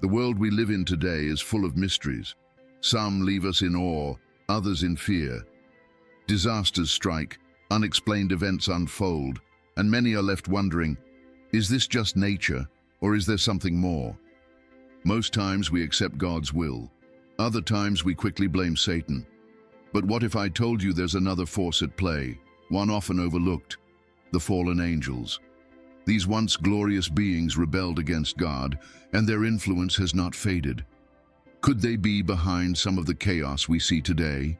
The world we live in today is full of mysteries. Some leave us in awe, others in fear. Disasters strike, unexplained events unfold, and many are left wondering, is this just nature, or is there something more? Most times we accept God's will. Other times we quickly blame Satan. But what if I told you there's another force at play, one often overlooked, the fallen angels? These once glorious beings rebelled against God, and their influence has not faded. Could they be behind some of the chaos we see today?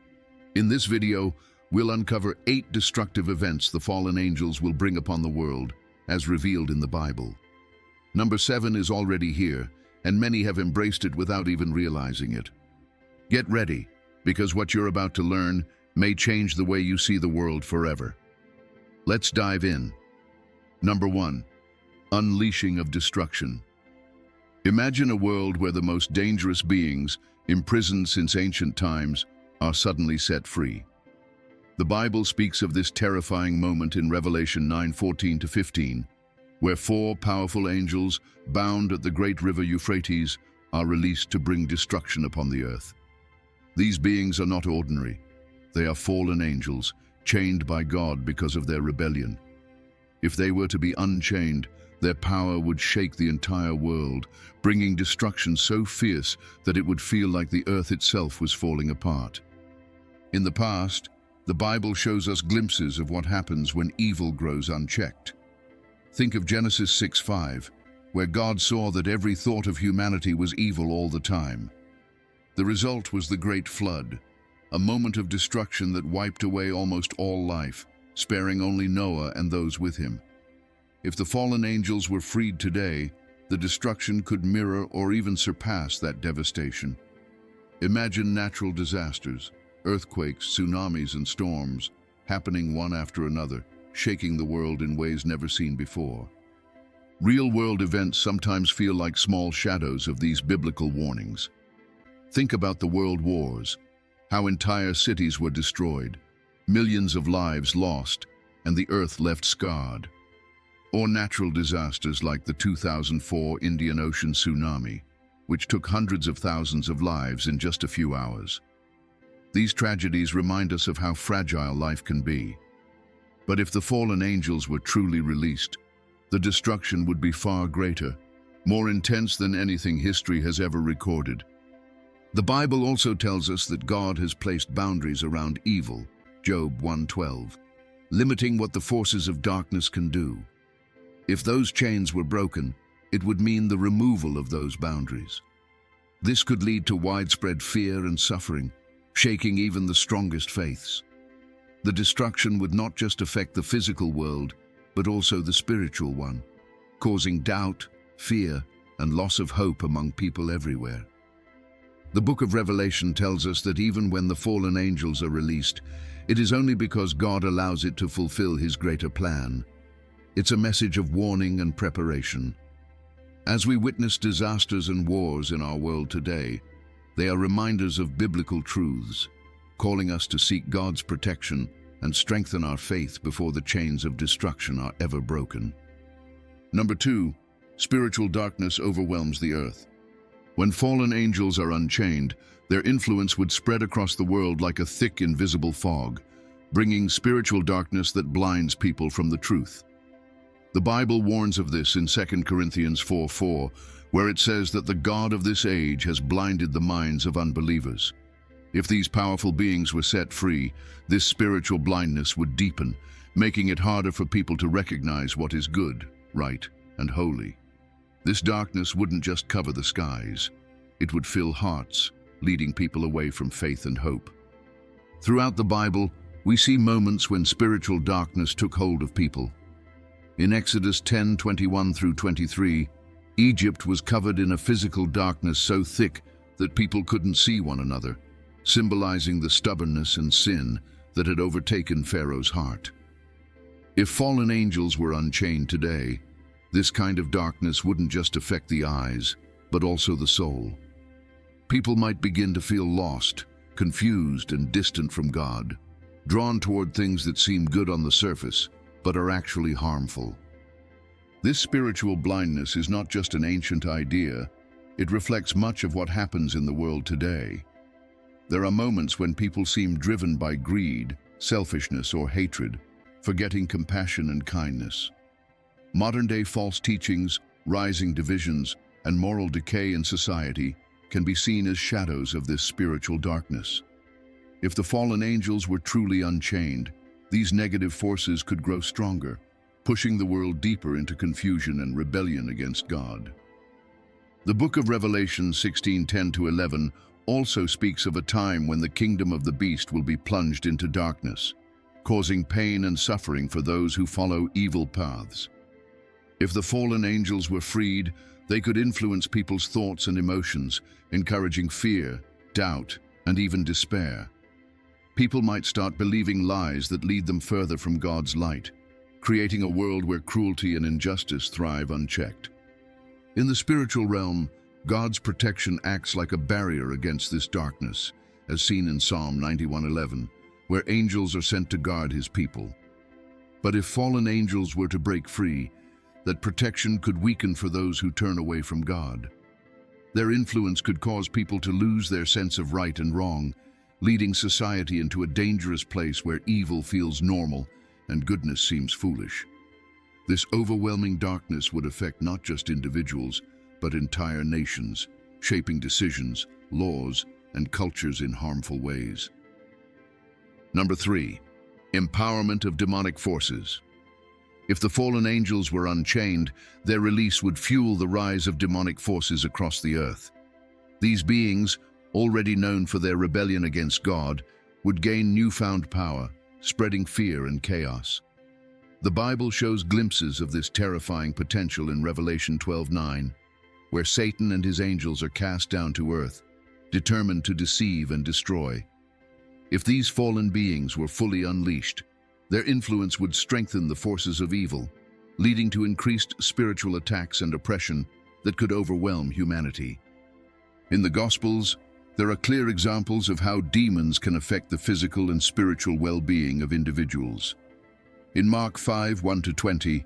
In this video, we'll uncover 8 destructive events the fallen angels will bring upon the world, as revealed in the Bible. Number 7 is already here, and many have embraced it without even realizing it. Get ready, because what you're about to learn may change the way you see the world forever. Let's dive in. Number 1. Unleashing of destruction. Imagine a world where the most dangerous beings, imprisoned since ancient times, are suddenly set free. The Bible speaks of this terrifying moment in Revelation 9:14-15, where 4 powerful angels, bound at the great river Euphrates, are released to bring destruction upon the earth. These beings are not ordinary. They are fallen angels, chained by God because of their rebellion. If they were to be unchained, their power would shake the entire world, bringing destruction so fierce that it would feel like the earth itself was falling apart. In the past, the Bible shows us glimpses of what happens when evil grows unchecked. Think of Genesis 6:5, where God saw that every thought of humanity was evil all the time. The result was the Great Flood, a moment of destruction that wiped away almost all life, sparing only Noah and those with him. If the fallen angels were freed today, the destruction could mirror or even surpass that devastation. Imagine natural disasters, earthquakes, tsunamis, and storms, happening one after another, shaking the world in ways never seen before. Real-world events sometimes feel like small shadows of these biblical warnings. Think about the world wars, how entire cities were destroyed, millions of lives lost, and the earth left scarred. Or natural disasters like the 2004 Indian Ocean tsunami, which took hundreds of thousands of lives in just a few hours. These tragedies remind us of how fragile life can be. But if the fallen angels were truly released, the destruction would be far greater, more intense than anything history has ever recorded. The Bible also tells us that God has placed boundaries around evil, Job 1:12, limiting what the forces of darkness can do. If those chains were broken, it would mean the removal of those boundaries. This could lead to widespread fear and suffering, shaking even the strongest faiths. The destruction would not just affect the physical world, but also the spiritual one, causing doubt, fear, and loss of hope among people everywhere. The book of Revelation tells us that even when the fallen angels are released, it is only because God allows it to fulfill his greater plan. It's a message of warning and preparation. As we witness disasters and wars in our world today, they are reminders of biblical truths, calling us to seek God's protection and strengthen our faith before the chains of destruction are ever broken. Number 2, spiritual darkness overwhelms the earth. When fallen angels are unchained, their influence would spread across the world like a thick, invisible fog, bringing spiritual darkness that blinds people from the truth. The Bible warns of this in 2 Corinthians 4:4, where it says that the God of this age has blinded the minds of unbelievers. If these powerful beings were set free, this spiritual blindness would deepen, making it harder for people to recognize what is good, right, and holy. This darkness wouldn't just cover the skies. It would fill hearts, leading people away from faith and hope. Throughout the Bible, we see moments when spiritual darkness took hold of people. In Exodus 10:21-23, Egypt was covered in a physical darkness so thick that people couldn't see one another, symbolizing the stubbornness and sin that had overtaken Pharaoh's heart. If fallen angels were unchained today, this kind of darkness wouldn't just affect the eyes, but also the soul. People might begin to feel lost, confused, and distant from God, drawn toward things that seem good on the surface, but are actually harmful. This spiritual blindness is not just an ancient idea, It reflects much of what happens in the world today. There are moments when people seem driven by greed, selfishness, or hatred, forgetting compassion and kindness. Modern-day false teachings, rising divisions, and moral decay in society can be seen as shadows of this spiritual darkness. If the fallen angels were truly unchained, these negative forces could grow stronger, pushing the world deeper into confusion and rebellion against God. The book of Revelation 16:10-11 also speaks of a time when the kingdom of the beast will be plunged into darkness, causing pain and suffering for those who follow evil paths. If the fallen angels were freed, they could influence people's thoughts and emotions, encouraging fear, doubt, and even despair. People might start believing lies that lead them further from God's light, creating a world where cruelty and injustice thrive unchecked. In the spiritual realm, God's protection acts like a barrier against this darkness, as seen in Psalm 91:11, where angels are sent to guard his people. But if fallen angels were to break free, that protection could weaken for those who turn away from God. Their influence could cause people to lose their sense of right and wrong, leading society into a dangerous place where evil feels normal and goodness seems foolish. This overwhelming darkness would affect not just individuals, but entire nations, shaping decisions, laws, and cultures in harmful ways. Number 3, empowerment of demonic forces. If the fallen angels were unchained, their release would fuel the rise of demonic forces across the earth. These beings, already known for their rebellion against God, would gain newfound power, spreading fear and chaos. The Bible shows glimpses of this terrifying potential in Revelation 12:9, where Satan and his angels are cast down to earth, determined to deceive and destroy. If these fallen beings were fully unleashed, their influence would strengthen the forces of evil, leading to increased spiritual attacks and oppression that could overwhelm humanity. In the Gospels, there are clear examples of how demons can affect the physical and spiritual well-being of individuals. In Mark 5:1-20,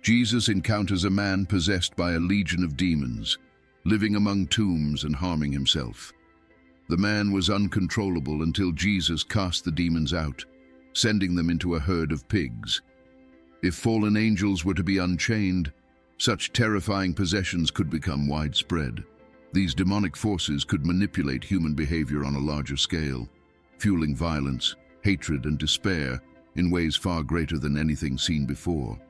Jesus encounters a man possessed by a legion of demons, living among tombs and harming himself. The man was uncontrollable until Jesus cast the demons out, sending them into a herd of pigs. If fallen angels were to be unchained, such terrifying possessions could become widespread. These demonic forces could manipulate human behavior on a larger scale, fueling violence, hatred, and despair in ways far greater than anything seen before.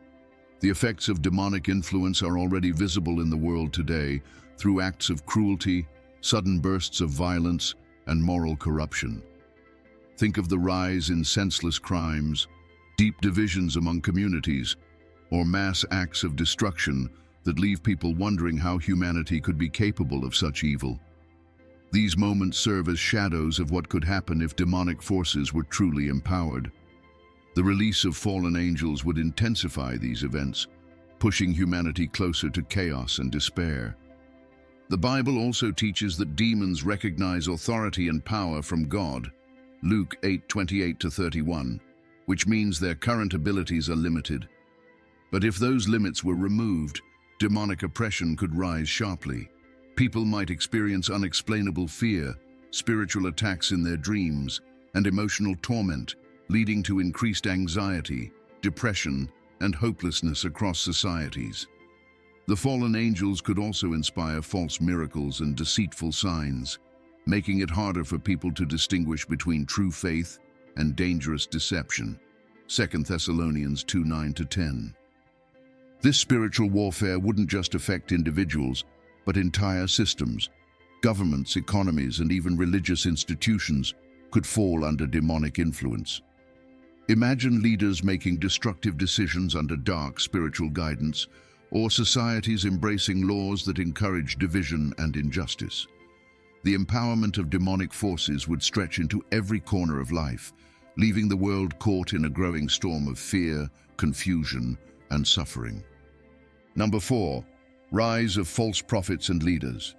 The effects of demonic influence are already visible in the world today through acts of cruelty, sudden bursts of violence, and moral corruption. Think of the rise in senseless crimes, deep divisions among communities, or mass acts of destruction that leave people wondering how humanity could be capable of such evil. These moments serve as shadows of what could happen if demonic forces were truly empowered. The release of fallen angels would intensify these events, pushing humanity closer to chaos and despair. The Bible also teaches that demons recognize authority and power from God, Luke 8:28-31, which means their current abilities are limited. But if those limits were removed, demonic oppression could rise sharply. People might experience unexplainable fear, spiritual attacks in their dreams, and emotional torment, leading to increased anxiety, depression, and hopelessness across societies. The fallen angels could also inspire false miracles and deceitful signs, making it harder for people to distinguish between true faith and dangerous deception. 2 Thessalonians 2:9-10. This spiritual warfare wouldn't just affect individuals, but entire systems. Governments, economies, and even religious institutions could fall under demonic influence. Imagine leaders making destructive decisions under dark spiritual guidance, or societies embracing laws that encourage division and injustice. The empowerment of demonic forces would stretch into every corner of life, leaving the world caught in a growing storm of fear, confusion, and suffering. Number 4, rise of false prophets and leaders.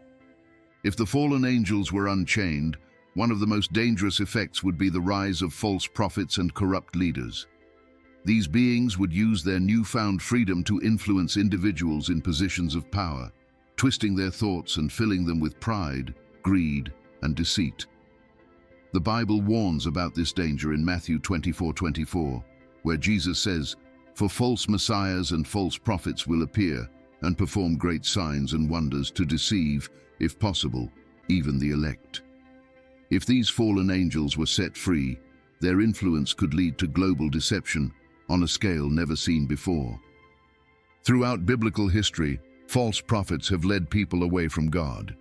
If the fallen angels were unchained, one of the most dangerous effects would be the rise of false prophets and corrupt leaders. These beings would use their newfound freedom to influence individuals in positions of power, twisting their thoughts and filling them with pride, greed, and deceit. The Bible warns about this danger in Matthew 24:24, where Jesus says, "For false messiahs and false prophets will appear and perform great signs and wonders to deceive, if possible, even the elect." If these fallen angels were set free, their influence could lead to global deception on a scale never seen before. Throughout biblical history, false prophets have led people away from God.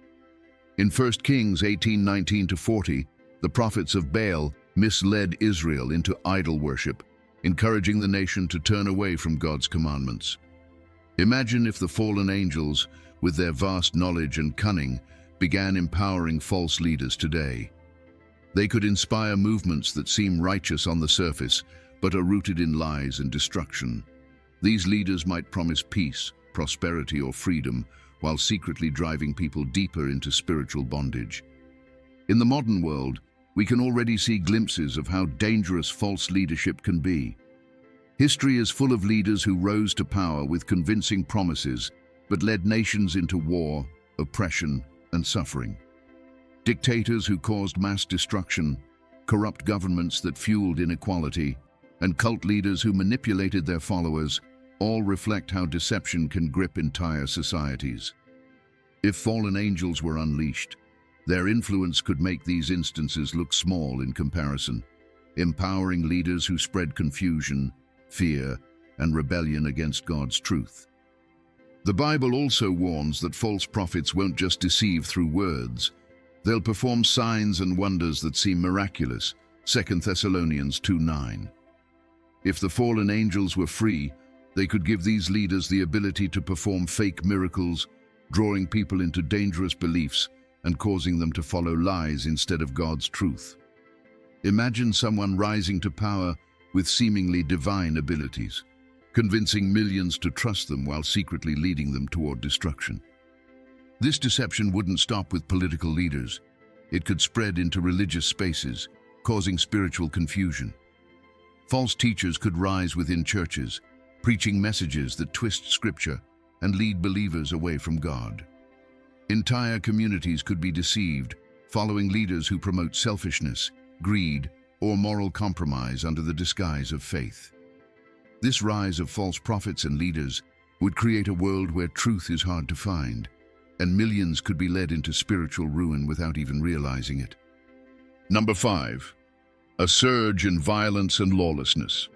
In 1 Kings 18:19-40, the prophets of Baal misled Israel into idol worship, encouraging the nation to turn away from God's commandments. Imagine if the fallen angels, with their vast knowledge and cunning, began empowering false leaders today. They could inspire movements that seem righteous on the surface, but are rooted in lies and destruction. These leaders might promise peace, prosperity, or freedom, while secretly driving people deeper into spiritual bondage. In the modern world, we can already see glimpses of how dangerous false leadership can be. History is full of leaders who rose to power with convincing promises, but led nations into war, oppression, and suffering. Dictators who caused mass destruction, corrupt governments that fueled inequality, and cult leaders who manipulated their followers all reflect how deception can grip entire societies. If fallen angels were unleashed, their influence could make these instances look small in comparison, empowering leaders who spread confusion, fear, and rebellion against God's truth. The Bible also warns that false prophets won't just deceive through words. They'll perform signs and wonders that seem miraculous, 2 Thessalonians 2:9. If the fallen angels were free, they could give these leaders the ability to perform fake miracles, drawing people into dangerous beliefs and causing them to follow lies instead of God's truth. Imagine someone rising to power with seemingly divine abilities, convincing millions to trust them while secretly leading them toward destruction. This deception wouldn't stop with political leaders. It could spread into religious spaces, causing spiritual confusion. False teachers could rise within churches, preaching messages that twist scripture and lead believers away from God. Entire communities could be deceived, following leaders who promote selfishness, greed, or moral compromise under the disguise of faith. This rise of false prophets and leaders would create a world where truth is hard to find, and millions could be led into spiritual ruin without even realizing it. Number 5. A surge in violence and lawlessness.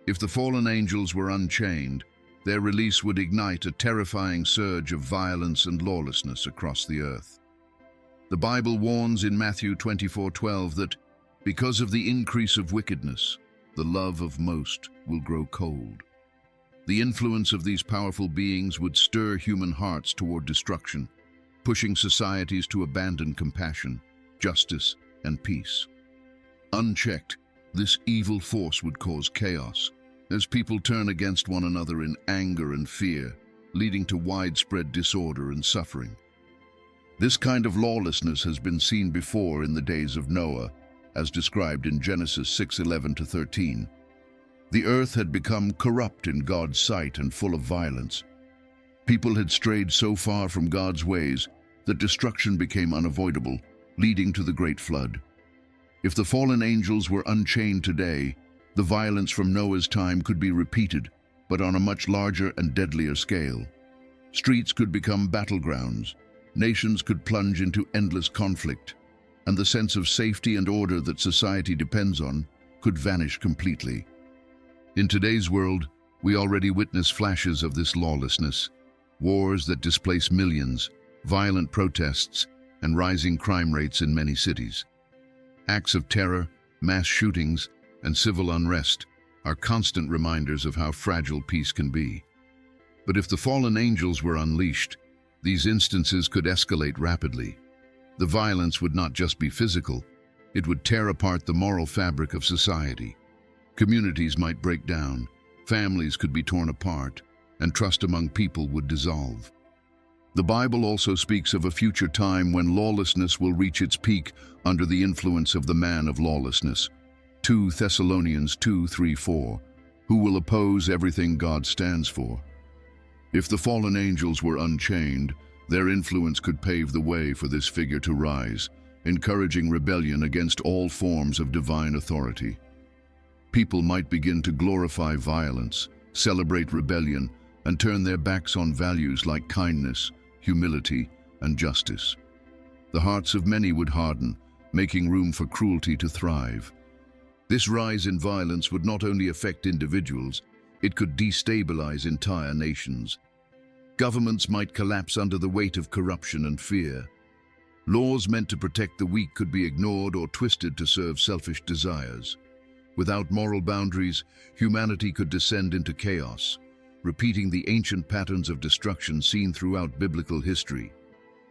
If the fallen angels were unchained, their release would ignite a terrifying surge of violence and lawlessness across the earth. The Bible warns in Matthew 24:12 that, because of the increase of wickedness, the love of most will grow cold. The influence of these powerful beings would stir human hearts toward destruction, pushing societies to abandon compassion, justice, and peace. Unchecked, this evil force would cause chaos, as people turn against one another in anger and fear, leading to widespread disorder and suffering. This kind of lawlessness has been seen before in the days of Noah, as described in Genesis 6:11-13. The earth had become corrupt in God's sight and full of violence. People had strayed so far from God's ways that destruction became unavoidable, leading to the great flood. If the fallen angels were unchained today, the violence from Noah's time could be repeated, but on a much larger and deadlier scale. Streets could become battlegrounds, nations could plunge into endless conflict, and the sense of safety and order that society depends on could vanish completely. In today's world, we already witness flashes of this lawlessness: wars that displace millions, violent protests, and rising crime rates in many cities. Acts of terror, mass shootings, and civil unrest are constant reminders of how fragile peace can be. But if the fallen angels were unleashed, these instances could escalate rapidly. The violence would not just be physical, it would tear apart the moral fabric of society. Communities might break down, families could be torn apart, and trust among people would dissolve. The Bible also speaks of a future time when lawlessness will reach its peak under the influence of the man of lawlessness, 2 Thessalonians 2:3-4, who will oppose everything God stands for. If the fallen angels were unchained, their influence could pave the way for this figure to rise, encouraging rebellion against all forms of divine authority. People might begin to glorify violence, celebrate rebellion, and turn their backs on values like kindness, humility, and justice. The hearts of many would harden, making room for cruelty to thrive. This rise in violence would not only affect individuals, it could destabilize entire nations. Governments might collapse under the weight of corruption and fear. Laws meant to protect the weak could be ignored or twisted to serve selfish desires. Without moral boundaries, humanity could descend into chaos, repeating the ancient patterns of destruction seen throughout biblical history.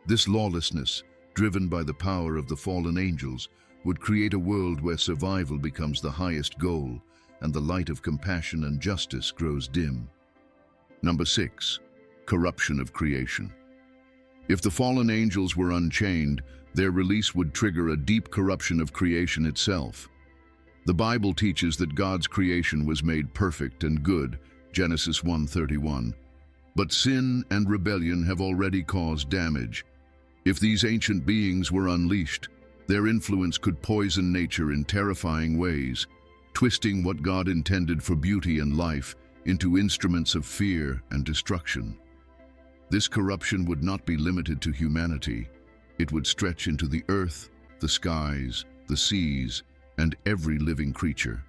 This lawlessness, driven by the power of the fallen angels, would create a world where survival becomes the highest goal and the light of compassion and justice grows dim. Number 6. Corruption of creation. If the fallen angels were unchained, their release would trigger a deep corruption of creation itself. The Bible teaches that God's creation was made perfect and good, Genesis 1:31. But sin and rebellion have already caused damage. If these ancient beings were unleashed, their influence could poison nature in terrifying ways, twisting what God intended for beauty and life into instruments of fear and destruction. This corruption would not be limited to humanity. It would stretch into the earth, the skies, the seas, and every living creature.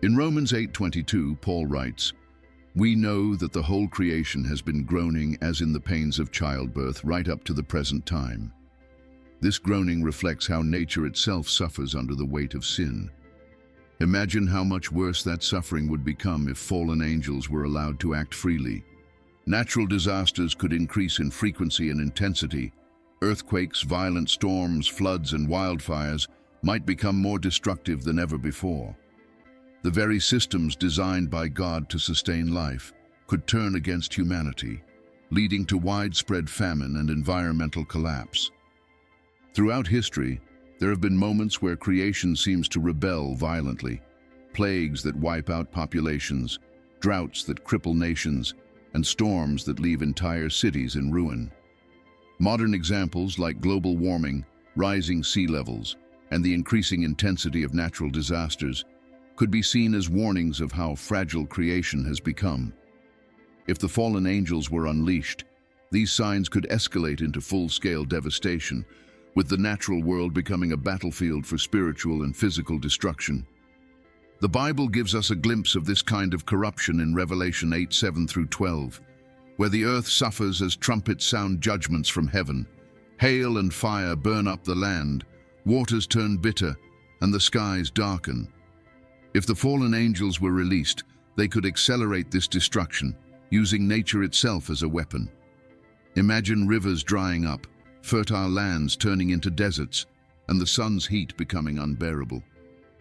In Romans 8:22, Paul writes, "We know that the whole creation has been groaning as in the pains of childbirth right up to the present time." This groaning reflects how nature itself suffers under the weight of sin. Imagine how much worse that suffering would become if fallen angels were allowed to act freely. Natural disasters could increase in frequency and intensity. Earthquakes, violent storms, floods, and wildfires might become more destructive than ever before. The very systems designed by God to sustain life could turn against humanity, leading to widespread famine and environmental collapse. Throughout history, there have been moments where creation seems to rebel violently. Plagues that wipe out populations, droughts that cripple nations, and storms that leave entire cities in ruin. Modern examples like global warming, rising sea levels, and the increasing intensity of natural disasters could be seen as warnings of how fragile creation has become. If the fallen angels were unleashed, these signs could escalate into full-scale devastation, with the natural world becoming a battlefield for spiritual and physical destruction. The Bible gives us a glimpse of this kind of corruption in Revelation 8:7-12, where the earth suffers as trumpets sound judgments from heaven. Hail and fire burn up the land, waters turn bitter, and the skies darken. If the fallen angels were released, they could accelerate this destruction, using nature itself as a weapon. Imagine rivers drying up, fertile lands turning into deserts, and the sun's heat becoming unbearable.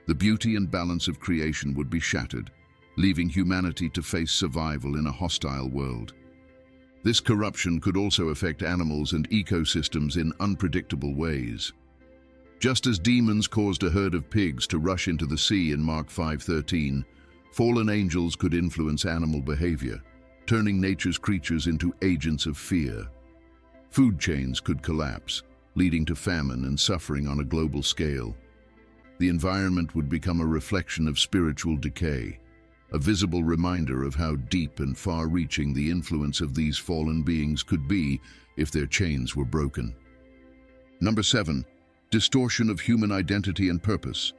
The beauty and balance of creation would be shattered, leaving humanity to face survival in a hostile world. This corruption could also affect animals and ecosystems in unpredictable ways. Just as demons caused a herd of pigs to rush into the sea in Mark 5:13, fallen angels could influence animal behavior, turning nature's creatures into agents of fear. Food chains could collapse, leading to famine and suffering on a global scale. The environment would become a reflection of spiritual decay, a visible reminder of how deep and far-reaching the influence of these fallen beings could be if their chains were broken. Number 7. Distortion of human identity and purpose.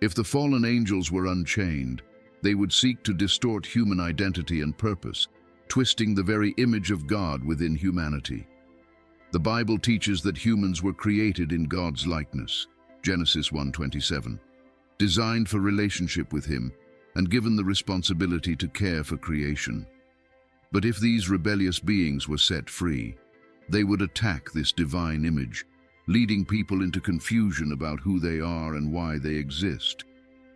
If the fallen angels were unchained, they would seek to distort human identity and purpose, twisting the very image of God within humanity. The Bible teaches that humans were created in God's likeness, Genesis 1:27, designed for relationship with Him and given the responsibility to care for creation. But if these rebellious beings were set free, they would attack this divine image, leading people into confusion about who they are and why they exist.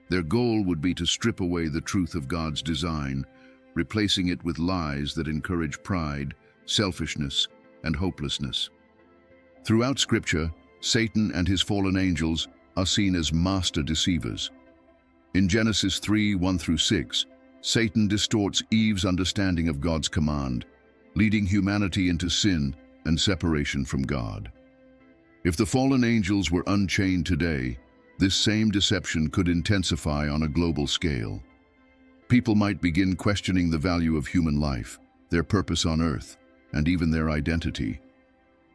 Their goal would be to strip away the truth of God's design, replacing it with lies that encourage pride, selfishness, and hopelessness. Throughout Scripture, Satan and his fallen angels are seen as master deceivers. In Genesis 3:1-6, Satan distorts Eve's understanding of God's command, leading humanity into sin and separation from God. If the fallen angels were unchained today, this same deception could intensify on a global scale. People might begin questioning the value of human life, their purpose on earth, and even their identity.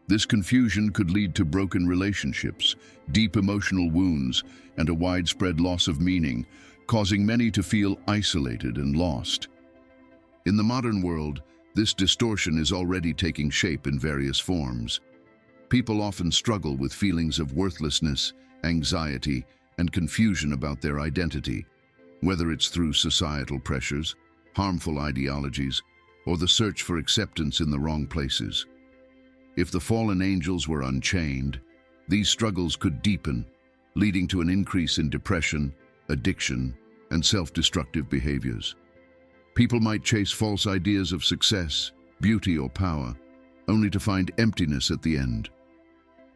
This confusion could lead to broken relationships, deep emotional wounds, and a widespread loss of meaning, causing many to feel isolated and lost. In the modern world, this distortion is already taking shape in various forms. People often struggle with feelings of worthlessness, anxiety, and confusion about their identity, whether it's through societal pressures, harmful ideologies, or the search for acceptance in the wrong places. If the fallen angels were unchained, these struggles could deepen, leading to an increase in depression, addiction, and self-destructive behaviors. People might chase false ideas of success, beauty, or power, only to find emptiness at the end.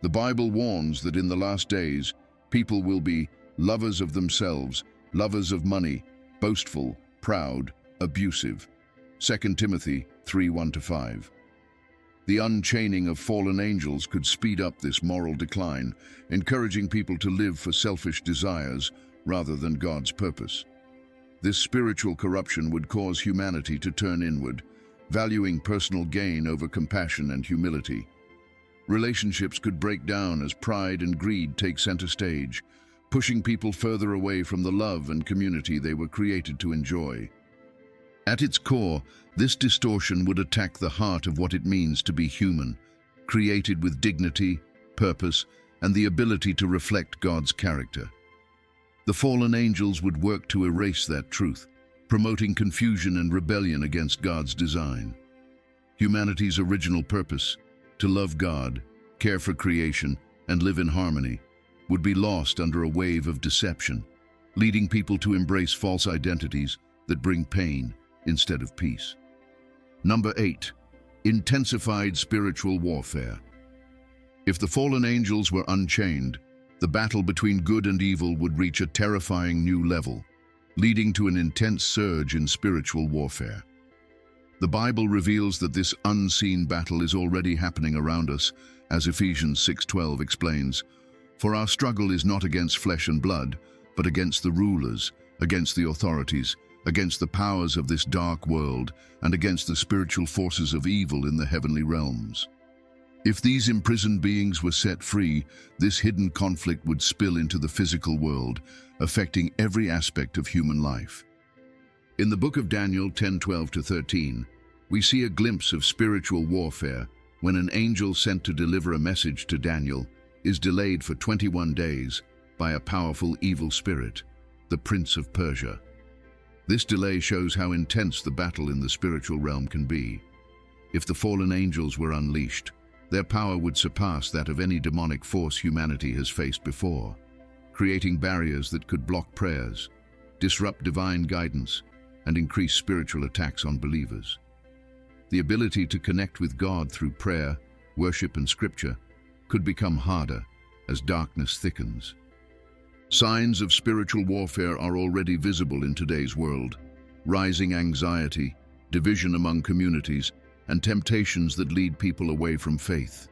The Bible warns that in the last days, people will be lovers of themselves, lovers of money, boastful, proud, abusive. 2 Timothy 3:1-5. The unchaining of fallen angels could speed up this moral decline, encouraging people to live for selfish desires rather than God's purpose. This spiritual corruption would cause humanity to turn inward, valuing personal gain over compassion and humility. Relationships could break down as pride and greed take center stage, pushing people further away from the love and community they were created to enjoy. At its core, this distortion would attack the heart of what it means to be human, created with dignity, purpose, and the ability to reflect God's character. The fallen angels would work to erase that truth, promoting confusion and rebellion against God's design. Humanity's original purpose, to love God, care for creation, and live in harmony, would be lost under a wave of deception, leading people to embrace false identities that bring pain instead of peace. Number 8. Intensified spiritual warfare. If the fallen angels were unchained, the battle between good and evil would reach a terrifying new level, leading to an intense surge in spiritual warfare. The Bible reveals that this unseen battle is already happening around us, as Ephesians 6:12 explains, "For our struggle is not against flesh and blood, but against the rulers, against the authorities, against the powers of this dark world, and against the spiritual forces of evil in the heavenly realms." If these imprisoned beings were set free, this hidden conflict would spill into the physical world, affecting every aspect of human life. In the book of Daniel 10:12-13, we see a glimpse of spiritual warfare when an angel sent to deliver a message to Daniel is delayed for 21 days by a powerful evil spirit, the Prince of Persia. This delay shows how intense the battle in the spiritual realm can be. If the fallen angels were unleashed, their power would surpass that of any demonic force humanity has faced before, creating barriers that could block prayers, disrupt divine guidance, and increase spiritual attacks on believers. The ability to connect with God through prayer, worship, and scripture could become harder as darkness thickens. Signs of spiritual warfare are already visible in today's world: rising anxiety, division among communities, and temptations that lead people away from faith.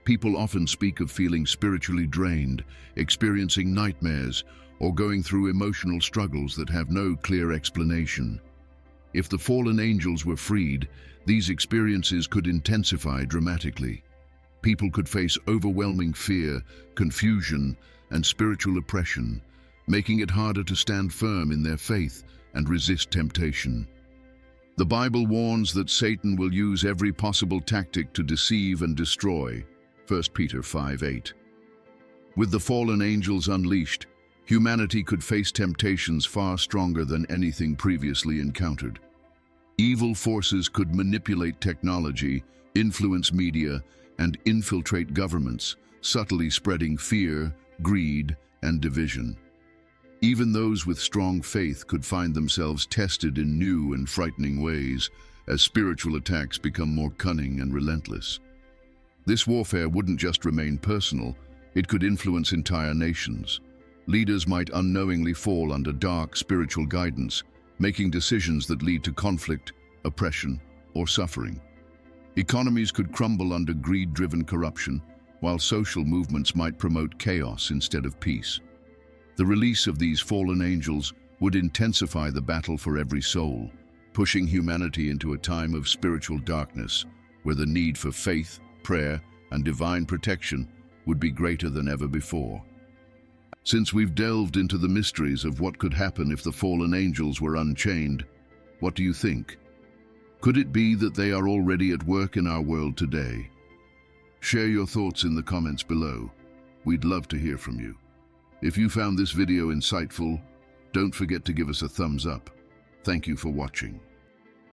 People often speak of feeling spiritually drained, experiencing nightmares, or going through emotional struggles that have no clear explanation. If the fallen angels were freed, these experiences could intensify dramatically. People could face overwhelming fear, confusion, and spiritual oppression, making it harder to stand firm in their faith and resist temptation. The Bible warns that Satan will use every possible tactic to deceive and destroy. 1 Peter 5:8. With the fallen angels unleashed, humanity could face temptations far stronger than anything previously encountered. Evil forces could manipulate technology, influence media, and infiltrate governments, subtly spreading fear, greed, and division. Even those with strong faith could find themselves tested in new and frightening ways as spiritual attacks become more cunning and relentless. This warfare wouldn't just remain personal, it could influence entire nations. Leaders might unknowingly fall under dark spiritual guidance, making decisions that lead to conflict, oppression, or suffering. Economies could crumble under greed-driven corruption, while social movements might promote chaos instead of peace. The release of these fallen angels would intensify the battle for every soul, pushing humanity into a time of spiritual darkness, where the need for faith, prayer, and divine protection would be greater than ever before. Since we've delved into the mysteries of what could happen if the fallen angels were unchained, what do you think? Could it be that they are already at work in our world today? Share your thoughts in the comments below. We'd love to hear from you. If you found this video insightful, don't forget to give us a thumbs up. Thank you for watching.